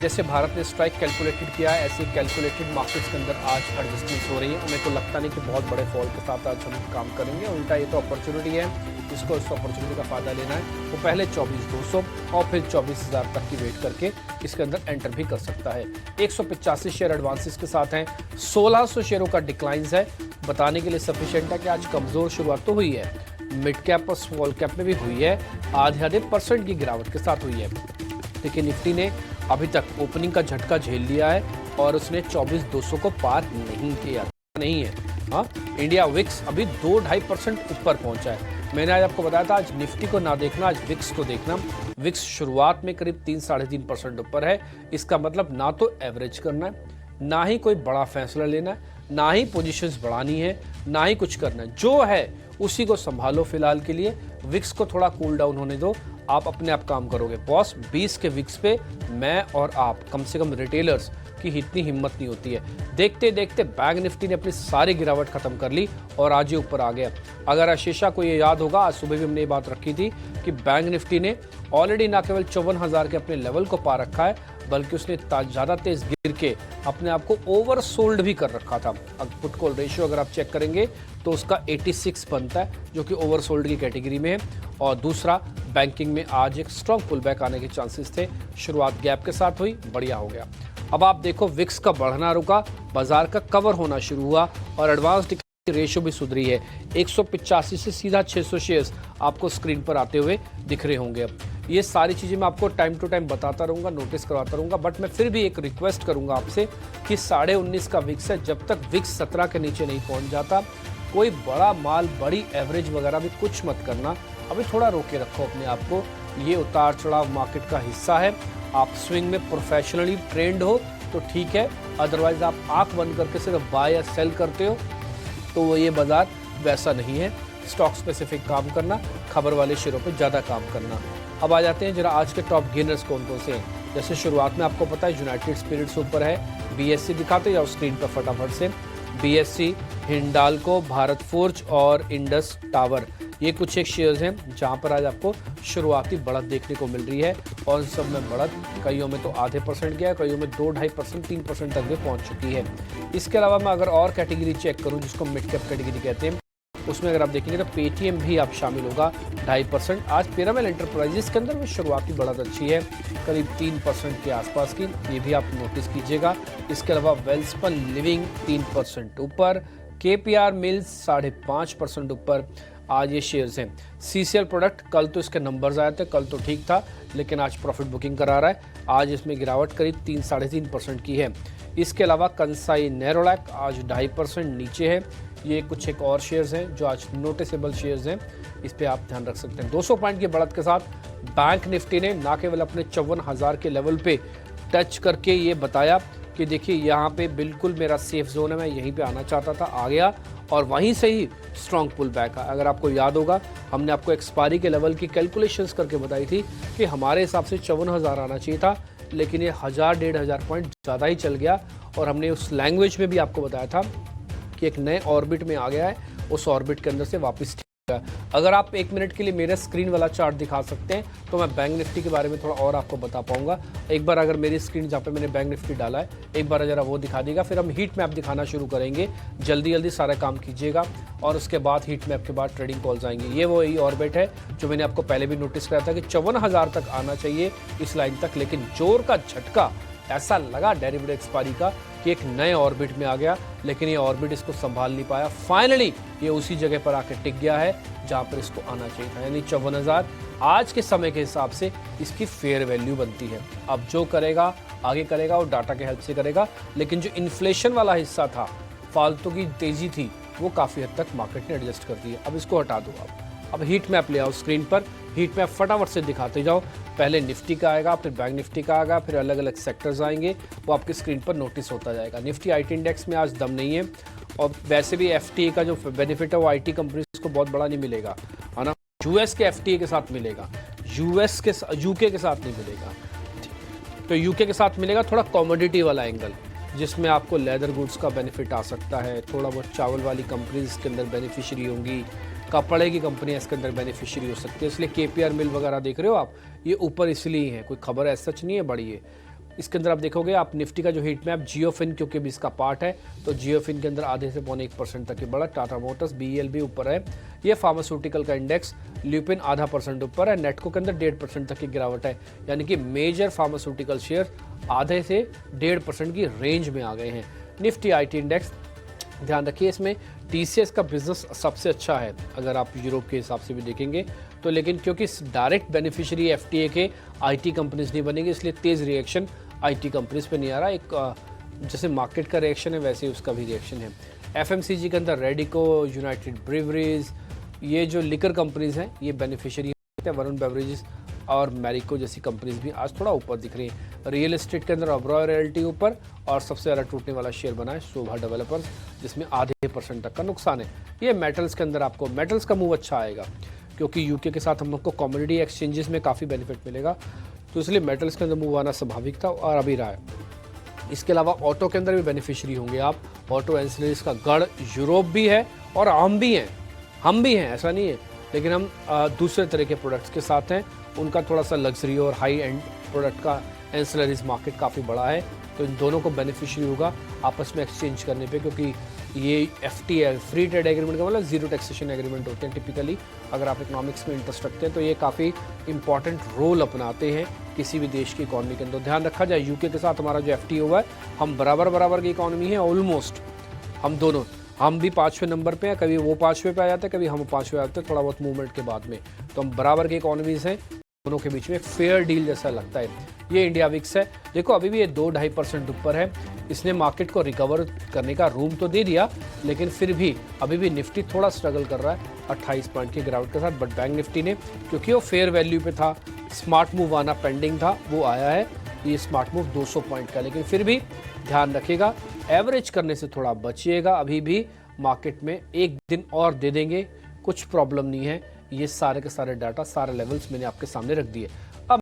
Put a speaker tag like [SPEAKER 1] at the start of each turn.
[SPEAKER 1] जैसे भारत ने strike calculated किया है, ऐसे कैलकुलेटेड मार्केट्स के अंदर आज एडजस्टमेंट्स हो रही है। मेरे को लगता नहीं कि बहुत बड़े फॉल के साथ आज हम काम करेंगे, उल्टा ये तो अपॉर्चुनिटी है, इसको इस अपॉर्चुनिटी का फ़ायदा लेना है। वो पहले 24,200 और फिर 24,000 तक की वेट करके इसके अंदर एंटर भी कर सकता है। 185 शेयर एडवांसेस के साथ हैं, 1600 शेयरों का डिक्लाइंस है। बताने के लिए सफिशिएंट है कि आज कमज़ोर शुरुआत तो हुई है, मिड कैप और स्मॉल कैप में भी हुई है, आधे % की गिरावट के साथ हुई है। देखिए निफ्टी ने अभी तक ओपनिंग का झटका झेल लिया है और उसने 24,200 को पार नहीं किया नहीं है। हाँ, इंडिया विक्स अभी 2-2.5% ऊपर पहुंचा है। मैंने आज आपको बताया था आज निफ्टी को ना देखना, आज विक्स को देखना। विक्स शुरुआत में करीब 3-3.5% ऊपर है। इसका मतलब ना तो एवरेज करना है, ना ही कोई बड़ा फैसला लेना है, ना ही पोजीशंस बढ़ानी है, ना ही कुछ करना है। जो है उसी को संभालो फिलहाल के लिए। विक्स को थोड़ा कूल डाउन होने दो, आप अपने आप काम करोगे। बॉस 20 के विक्स पे मैं और आप, कम से कम रिटेलर्स की इतनी हिम्मत नहीं होती है। देखते देखते बैंक निफ्टी ने अपनी सारी गिरावट खत्म कर ली और आज ये ऊपर आ गया। अगर आशीषा को ये याद होगा, आज सुबह भी हमने ये बात रखी थी कि बैंक निफ्टी ने ऑलरेडी ना केवल 54,000 के अपने लेवल को पा रखा है, बल्कि उसने ज़्यादा तेज गिर के अपने आप को ओवरसोल्ड भी कर रखा था। पुट कॉल रेशियो अगर आप चेक करेंगे तो उसका 86 बनता है, जो कि ओवरसोल्ड की कैटेगरी में है। और दूसरा, बैंकिंग में आज एक स्ट्रॉन्ग पुल बैक आने के चांसेस थे। शुरुआत गैप के साथ हुई, बढ़िया हो गया। अब आप देखो विक्स का बढ़ना रुका, बाजार का कवर होना शुरू हुआ और एडवांस रेशियो भी सुधरी है। 185 से सीधा 600 शेयर्स आपको स्क्रीन पर आते हुए दिख रहे होंगे। अब ये सारी चीज़ें मैं आपको टाइम टू टाइम बताता रहूँगा, नोटिस करवाता रहूँगा, बट मैं फिर भी एक रिक्वेस्ट करूँगा आपसे कि 19.5 का विक्स है, जब तक विक्स 17 के नीचे नहीं पहुँच जाता, कोई बड़ा माल, बड़ी एवरेज वगैरह भी कुछ मत करना। अभी थोड़ा रोके रखो अपने आप को। ये उतार चढ़ाव मार्केट का हिस्सा है। आप स्विंग में प्रोफेशनली ट्रेंड हो तो ठीक है, अदरवाइज आप आंख बंद करके सिर्फ बाय या सेल करते हो तो वो ये बाजार वैसा नहीं है। स्टॉक स्पेसिफिक काम करना, खबर वाले शेयरों पे ज़्यादा काम करना। अब आ जाते हैं जरा आज के टॉप गेनर्स कौन कौन से हैं। जैसे शुरुआत में आपको पता है यूनाइटेड स्पिरिट्स ऊपर है, BSC दिखाते जाओ स्क्रीन पर फटाफट से। BSC, हिंडाल्को, भारत फोर्ज और इंडस टावर, ये कुछ एक शेयर्स हैं जहां पर आज आपको शुरुआती बढ़त देखने को मिल रही है। और सब में बढ़त कईयों में तो आधे % गया, कईयों में 2-2.5%, 3% तक भी पहुंच चुकी है। इसके अलावा मैं अगर और कैटेगरी चेक करूं जिसको मिड कैप कैटेगरी कहते हैं, उसमें अगर आप देखेंगे तो पेटीएम भी आप शामिल होगा 2.5%। आज पिरामिड एंटरप्राइजेस के अंदर भी शुरुआती बढ़त अच्छी है, करीब 3% के आसपास की, ये भी आप नोटिस कीजिएगा। इसके अलावा वेल्सपन लिविंग 3% ऊपर, KPR मिल्स 5.5% ऊपर आज ये शेयर्स हैं। CCL प्रोडक्ट, कल तो इसके नंबर्स आए थे, कल तो ठीक था, लेकिन आज प्रॉफिट बुकिंग करा रहा है। आज इसमें गिरावट करीब 3-3.5% की है। इसके अलावा कंसाई नेरोलैक आज 2.5% नीचे है। ये कुछ एक और शेयर्स हैं जो आज नोटिसेबल शेयर्स हैं, इस पे आप ध्यान रख सकते हैं। 200 पॉइंट की बढ़त के साथ बैंक निफ्टी ने ना केवल अपने 54,000 के लेवल पे टच करके ये बताया कि देखिए यहाँ पे बिल्कुल मेरा सेफ जोन है, मैं यहीं पे आना चाहता था, आ गया और वहीं से ही स्ट्रॉन्ग पुल बैक है। अगर आपको याद होगा, हमने आपको एक्सपायरी के लेवल की कैलकुलेशंस करके बताई थी कि हमारे हिसाब से 54,000 आना चाहिए था, लेकिन ये 1,000-1,500 पॉइंट ज़्यादा ही चल गया। और हमने उस लैंग्वेज में भी आपको बताया था कि एक नए ऑर्बिट में आ गया है, उस ऑर्बिट के अंदर से वापस। अगर आप 1 मिनट के लिए मेरा स्क्रीन वाला चार्ट दिखा सकते हैं तो मैं बैंक निफ्टी के बारे में थोड़ा और आपको बता पाऊंगा। एक बार अगर मेरी स्क्रीन जहाँ पे मैंने बैंक निफ्टी डाला है, एक बार जरा वो दिखा देगा, फिर हम हीट मैप दिखाना शुरू करेंगे। जल्दी जल्दी सारा काम कीजिएगा और उसके बाद हीट मैप के बाद ट्रेडिंग कॉल्स आएंगे। ये वही ऑर्बिट है जो मैंने आपको पहले भी नोटिस कराया था कि 54,000 तक आना चाहिए इस लाइन तक, लेकिन जोर का झटका ऐसा लगा डेरिवेटिव एक्सपायरी का कि एक नए ऑर्बिट में आ गया, लेकिन ये ऑर्बिट इसको संभाल नहीं पाया। फाइनली ये उसी जगह पर आके टिक गया है जहां पर इसको आना चाहिए था, यानी 54,000 आज के समय के हिसाब से इसकी फेयर वैल्यू बनती है। अब जो करेगा आगे करेगा और डाटा के हेल्प से करेगा, लेकिन जो इन्फ्लेशन वाला हिस्सा था, फालतू की तेजी थी, वो काफ़ी हद तक मार्केट ने एडजस्ट कर दी है। अब इसको हटा दो आप। अब हीट मैप ले आओ स्क्रीन पर, हीट मैप फटाफट से दिखाते जाओ। पहले निफ्टी का आएगा, फिर बैंक निफ्टी का आएगा, फिर अलग अलग सेक्टर्स आएंगे, वो आपकी स्क्रीन पर नोटिस होता जाएगा। निफ्टी IT इंडेक्स में आज दम नहीं है और वैसे भी FTA का जो बेनिफिट है वो IT कंपनीज को बहुत बड़ा नहीं मिलेगा, है ना। US के FTA के साथ मिलेगा, UK के साथ नहीं मिलेगा। तो UK के साथ मिलेगा थोड़ा कॉमोडिटी वाला एंगल, जिसमें आपको लेदर गुड्स का बेनिफिट आ सकता है, थोड़ा बहुत चावल वाली कंपनीज इसके अंदर बेनिफिशियरी होंगी, कपड़े की कंपनियां इसके अंदर बेनिफिशियरी हो सकती है। इसलिए KPR मिल वगैरह देख रहे हो आप, ये ऊपर इसलिए है, कोई खबर ऐसा सच नहीं है बड़ी है। इसके अंदर आप देखोगे आप निफ्टी का जो हीट मैप जियोफिन क्योंकि भी इसका पार्ट है, तो जियोफिन के अंदर आधे से पौने 1% तक ही बढ़ा। टाटा मोटर्स BEL भी ऊपर है। ये फार्मास्यूटिकल का इंडेक्स ल्यूपिन आधा % ऊपर है। नेटको के अंदर 1.5% तक की गिरावट है, यानी कि मेजर फार्मास्यूटिकल शेयर आधे से 1.5% की रेंज में आ गए हैं। निफ्टी IT इंडेक्स ध्यान रखिए, इसमें TCS का बिजनेस सबसे अच्छा है अगर आप यूरोप के हिसाब से भी देखेंगे तो, लेकिन क्योंकि डायरेक्ट बेनिफिशियरी FTA के IT कंपनीज नहीं बनेगी, इसलिए तेज़ रिएक्शन IT कंपनीज पे नहीं आ रहा। एक जैसे मार्केट का रिएक्शन है वैसे ही उसका भी रिएक्शन है। FMCG के अंदर रेडिको, यूनाइटेड ब्रीवरीज, ये जो लिकर कंपनीज हैं ये बेनिफिशियरी हैं। वरुण बेवरेजेस और मैरिको जैसी कंपनीज भी आज थोड़ा ऊपर दिख रही हैं। रियल एस्टेट के अंदर ओबरॉय रियल्टी ऊपर, और सबसे ज़्यादा टूटने वाला शेयर बना है शोभा डेवलपर्स, जिसमें आधे % तक का नुकसान है। ये मेटल्स के अंदर आपको मेटल्स का मूव अच्छा आएगा क्योंकि यूके के साथ हम लोग को कमोडिटी एक्सचेंजेस में काफ़ी बेनिफिट मिलेगा, तो इसलिए मेटल्स के अंदर मूव आना स्वाभाविक था और अभी रहा है। इसके अलावा ऑटो के अंदर भी बेनिफिशियरी होंगे आप। ऑटो एंसिलरीज का गढ़ यूरोप भी है और हम भी हैं, ऐसा नहीं है, लेकिन हम दूसरे तरह के प्रोडक्ट्स के साथ हैं। उनका थोड़ा सा लग्जरी और हाई एंड प्रोडक्ट का एंसिलरीज मार्केट काफ़ी बड़ा है, तो इन दोनों को बेनिफिशियरी होगा आपस में एक्सचेंज करने पे, क्योंकि ये FTA फ्री ट्रेड एग्रीमेंट का मतलब जीरो टैक्सेशन एग्रीमेंट होते हैं टिपिकली। अगर आप इकोनॉमिक्स में इंटरेस्ट रखते हैं तो ये काफ़ी इंपॉर्टेंट रोल अपनाते हैं किसी भी देश की इकॉनमी के अंदर। ध्यान रखा जाए यूके के साथ हमारा जो FTA हुआ है, हम बराबर की इकॉनमी है ऑलमोस्ट, हम दोनों, हम भी 5वें नंबर पे हैं, कभी वो 5वें पे आ जाते हैं, कभी हम 5वें आते हैं, थोड़ा बहुत मूवमेंट के बाद में, तो हम बराबर की इकॉनमीज हैं, दोनों के बीच में फेयर डील जैसा लगता है। ये इंडिया विक्स है, देखो अभी भी ये 2-2.5% ऊपर है। इसने मार्केट को रिकवर करने का रूम तो दे दिया, लेकिन फिर भी अभी भी निफ्टी थोड़ा स्ट्रगल कर रहा है 28 पॉइंट की गिरावट के साथ। बट बैंक निफ्टी ने, क्योंकि वो फेयर वैल्यू पे था, स्मार्ट मूव आना पेंडिंग था, वो आया है। ये स्मार्ट मूव 200 पॉइंट का, लेकिन फिर भी ध्यान रखिएगा एवरेज करने से थोड़ा बचिएगा। अभी भी मार्केट में एक दिन और दे देंगे, कुछ प्रॉब्लम नहीं है। ये सारे के सारे डाटा, सारे लेवल्स मैंने आपके सामने रख दिए।